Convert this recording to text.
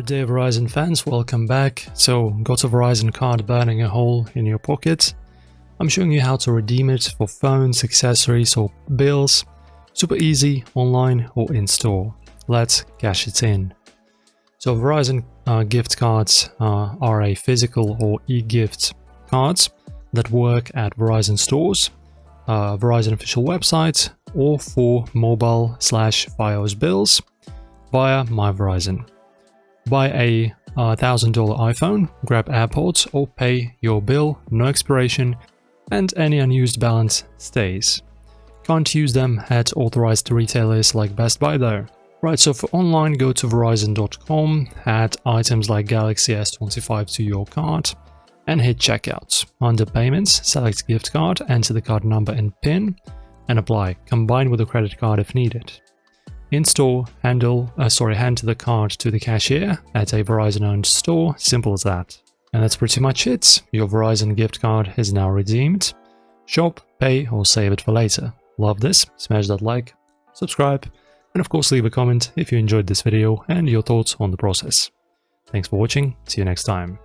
Good day, Verizon fans, welcome back. So, got a Verizon card burning a hole in your pocket. I'm showing you how to redeem it for phones, accessories or bills. Super easy, online or in-store. Let's cash it in. So Verizon gift cards are a physical or e-gift cards that work at Verizon stores, Verizon official website, or for mobile/Fios bills via My Verizon. Buy a $1,000 iPhone, grab AirPods or pay your bill, no expiration, and any unused balance stays. Can't use them at authorized retailers like Best Buy though. Right, so for online, go to verizon.com, add items like Galaxy S25 to your cart, and hit checkout. Under payments, select gift card, enter the card number and PIN, and apply. Combine with a credit card if needed. In-store, hand the card to the cashier at a Verizon-owned store, simple as that. And that's pretty much it. Your Verizon gift card is now redeemed. Shop, pay, or save it for later. Love this? Smash that like, subscribe, and of course leave a comment if you enjoyed this video and your thoughts on the process. Thanks for watching, see you next time.